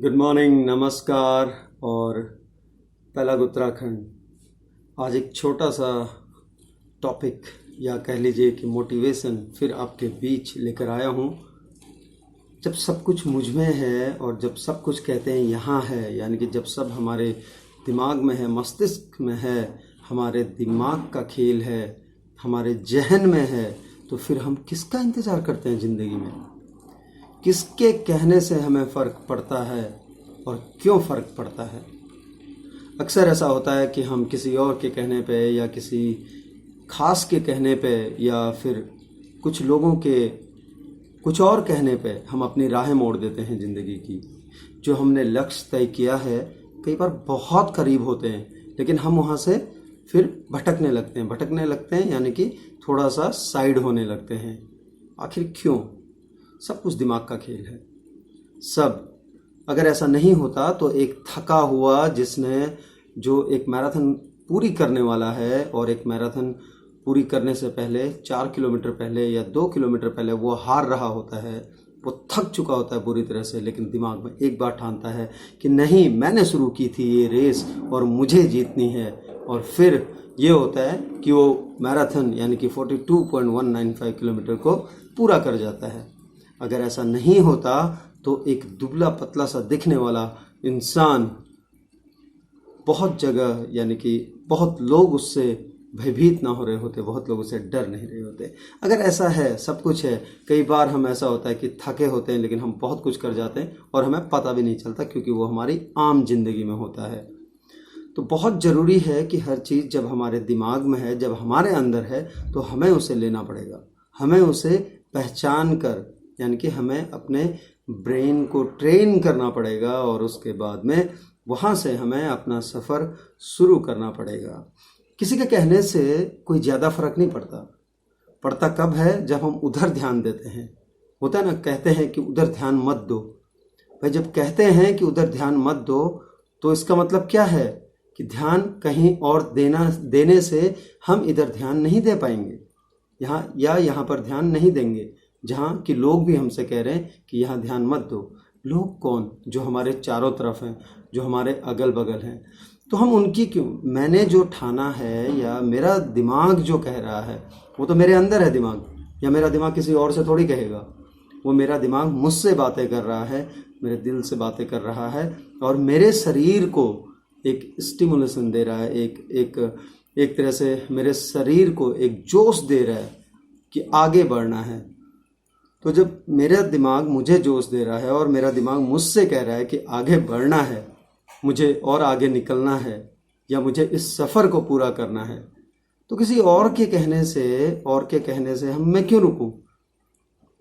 Good morning, नमस्कार और पलग उत्तराखंड। आज एक छोटा सा टॉपिक या कह लीजिए कि मोटिवेशन फिर आपके बीच लेकर आया हूँ। जब सब कुछ मुझ में है और जब सब कुछ कहते हैं यहाँ है, यानी कि जब सब हमारे दिमाग में है, मस्तिष्क में है, हमारे दिमाग का खेल है, हमारे जहन में है, तो फिर हम किसका इंतज़ार करते हैं ज़िंदगी में? किसके कहने से हमें फ़र्क पड़ता है और क्यों फ़र्क पड़ता है? अक्सर ऐसा होता है कि हम किसी और के कहने पे या किसी खास के कहने पे या फिर कुछ लोगों के कुछ और कहने पे हम अपनी राहें मोड़ देते हैं ज़िंदगी की। जो हमने लक्ष्य तय किया है कई बार बहुत करीब होते हैं, लेकिन हम वहाँ से फिर भटकने लगते हैं यानी कि थोड़ा सा साइड होने लगते हैं। आखिर क्यों? सब कुछ दिमाग का खेल है। सब अगर ऐसा नहीं होता तो एक थका हुआ जो एक मैराथन पूरी करने वाला है और एक मैराथन पूरी करने से पहले 4 किलोमीटर पहले या 2 किलोमीटर पहले वो हार रहा होता है, वो थक चुका होता है बुरी तरह से, लेकिन दिमाग में एक बार ठानता है कि नहीं, मैंने शुरू की थी ये रेस और मुझे जीतनी है। और फिर ये होता है कि वो मैराथन यानी कि 42.195 किलोमीटर को पूरा कर जाता है। अगर ऐसा नहीं होता तो एक दुबला पतला सा दिखने वाला इंसान बहुत जगह यानी कि बहुत लोग उससे भयभीत ना हो रहे होते, बहुत लोग उससे डर नहीं रहे होते। अगर ऐसा है, सब कुछ है, कई बार हम ऐसा होता है कि थके होते हैं लेकिन हम बहुत कुछ कर जाते हैं और हमें पता भी नहीं चलता, क्योंकि वो हमारी आम जिंदगी में होता है। तो बहुत ज़रूरी है कि हर चीज़ जब हमारे दिमाग में है, जब हमारे अंदर है, तो हमें उसे लेना पड़ेगा, हमें उसे पहचान कर, यानी कि हमें अपने ब्रेन को ट्रेन करना पड़ेगा और उसके बाद में वहाँ से हमें अपना सफ़र शुरू करना पड़ेगा। किसी के कहने से कोई ज़्यादा फर्क नहीं पड़ता कब है? जब हम उधर ध्यान देते हैं। होता है ना, कहते हैं कि उधर ध्यान मत दो। भाई, जब कहते हैं कि उधर ध्यान मत दो तो इसका मतलब क्या है? कि ध्यान कहीं और देने से हम इधर ध्यान नहीं दे पाएंगे, यहाँ पर ध्यान नहीं देंगे, जहाँ कि लोग भी हमसे कह रहे हैं कि यहाँ ध्यान मत दो। लोग कौन? जो हमारे चारों तरफ हैं, जो हमारे अगल बगल हैं। तो हम उनकी क्यों? मैंने जो ठाना है या मेरा दिमाग जो कह रहा है, वो तो मेरे अंदर है दिमाग, या मेरा दिमाग किसी और से थोड़ी कहेगा। वो मेरा दिमाग मुझसे बातें कर रहा है, मेरे दिल से बातें कर रहा है और मेरे शरीर को एक स्टिमुलेशन दे रहा है, एक तरह से मेरे शरीर को एक जोश दे रहा है कि आगे बढ़ना है। तो जब मेरा दिमाग मुझे जोश दे रहा है और मेरा दिमाग मुझसे कह रहा है कि आगे बढ़ना है, मुझे और आगे निकलना है, या मुझे इस सफ़र को पूरा करना है, तो किसी और के कहने से मैं क्यों रुकूं?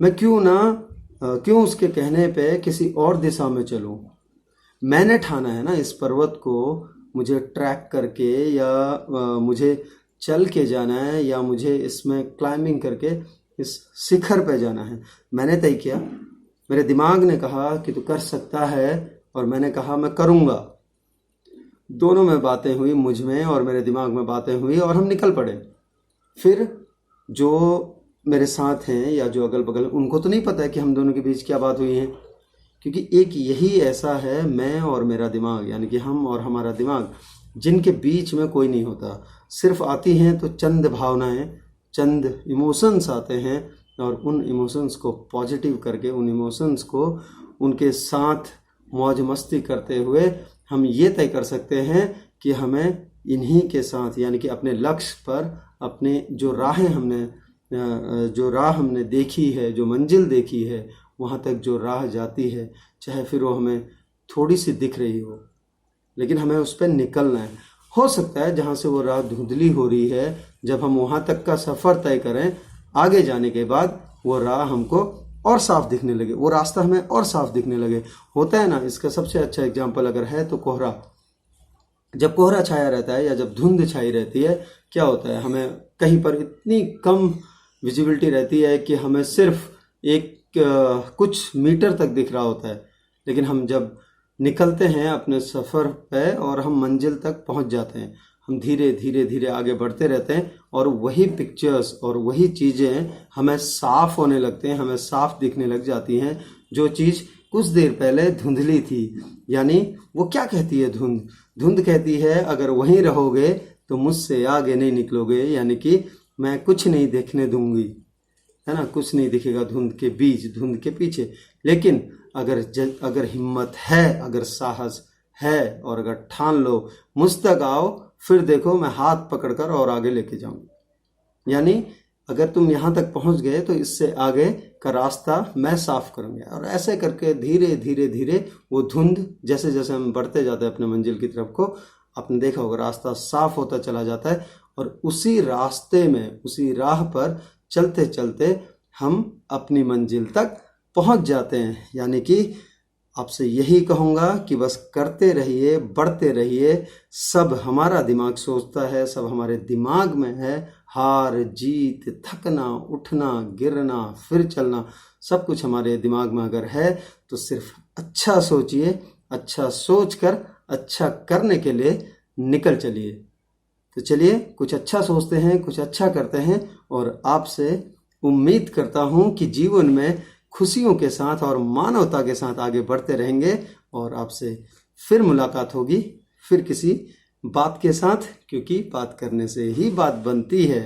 मैं क्यों उसके कहने पे किसी और दिशा में चलूं? मैंने ठाना है ना, इस पर्वत को मुझे ट्रैक करके या मुझे चल के जाना है, या मुझे इसमें क्लाइंबिंग करके इस शिखर पे जाना है। मैंने तय किया, मेरे दिमाग ने कहा कि तू कर सकता है और मैंने कहा मैं करूँगा। दोनों में बातें हुई, मुझ में और मेरे दिमाग में बातें हुई और हम निकल पड़े। फिर जो मेरे साथ हैं या जो अगल बगल, उनको तो नहीं पता है कि हम दोनों के बीच क्या बात हुई है, क्योंकि एक यही ऐसा है, मैं और मेरा दिमाग, यानी कि हम और हमारा दिमाग, जिनके बीच में कोई नहीं होता। सिर्फ आती हैं तो चंद भावनाएं, चंद इमोशंस आते हैं और उन इमोशंस को पॉजिटिव करके, उन इमोशंस को उनके साथ मौज मस्ती करते हुए हम ये तय कर सकते हैं कि हमें इन्हीं के साथ, यानी कि अपने लक्ष्य पर, अपने जो राह हमने देखी है, जो मंजिल देखी है, वहाँ तक जो राह जाती है, चाहे फिर वो हमें थोड़ी सी दिख रही हो, लेकिन हमें उस पर निकलना है। हो सकता है जहाँ से वो राह धुंधली हो रही है, जब हम वहाँ तक का सफ़र तय करें, आगे जाने के बाद वो राह हमको और साफ दिखने लगे, वो रास्ता हमें और साफ दिखने लगे। होता है ना, इसका सबसे अच्छा एग्जाम्पल अगर है तो कोहरा। जब कोहरा छाया रहता है या जब धुंध छाई रहती है, क्या होता है? हमें कहीं पर इतनी कम विजिबिलिटी रहती है कि हमें सिर्फ कुछ मीटर तक दिख रहा होता है, लेकिन हम जब निकलते हैं अपने सफ़र पे और हम मंजिल तक पहुंच जाते हैं, हम धीरे धीरे धीरे आगे बढ़ते रहते हैं और वही पिक्चर्स और वही चीज़ें हमें साफ होने लगते हैं, हमें साफ दिखने लग जाती हैं। जो चीज़ कुछ देर पहले धुंधली थी। यानी वो क्या कहती है धुंध? धुंध कहती है अगर वहीं रहोगे तो मुझसे आगे नहीं निकलोगे, यानी कि मैं कुछ नहीं देखने दूंगी, है ना, कुछ नहीं दिखेगा धुंध के बीच, धुंध के पीछे। लेकिन अगर हिम्मत है, अगर साहस है और अगर ठान लो मुझ तक आओ, फिर देखो मैं हाथ पकड़कर और आगे लेके जाऊंगी। यानी अगर तुम यहाँ तक पहुंच गए तो इससे आगे का रास्ता मैं साफ करूंगा। और ऐसे करके धीरे धीरे धीरे वो धुंध, जैसे जैसे हम बढ़ते जाते हैं अपने मंजिल की तरफ को, आपने देखा होगा रास्ता साफ होता चला जाता है। और उसी रास्ते में, उसी राह पर चलते चलते हम अपनी मंजिल तक पहुंच जाते हैं। यानी कि आपसे यही कहूँगा कि बस करते रहिए, बढ़ते रहिए। सब हमारा दिमाग सोचता है, सब हमारे दिमाग में है। हार जीत, थकना, उठना, गिरना, फिर चलना, सब कुछ हमारे दिमाग में अगर है तो सिर्फ अच्छा सोचिए, अच्छा सोचकर अच्छा करने के लिए निकल चलिए। तो चलिए कुछ अच्छा सोचते हैं, कुछ अच्छा करते हैं और आपसे उम्मीद करता हूँ कि जीवन में खुशियों के साथ और मानवता के साथ आगे बढ़ते रहेंगे। और आपसे फिर मुलाकात होगी, फिर किसी बात के साथ, क्योंकि बात करने से ही बात बनती है।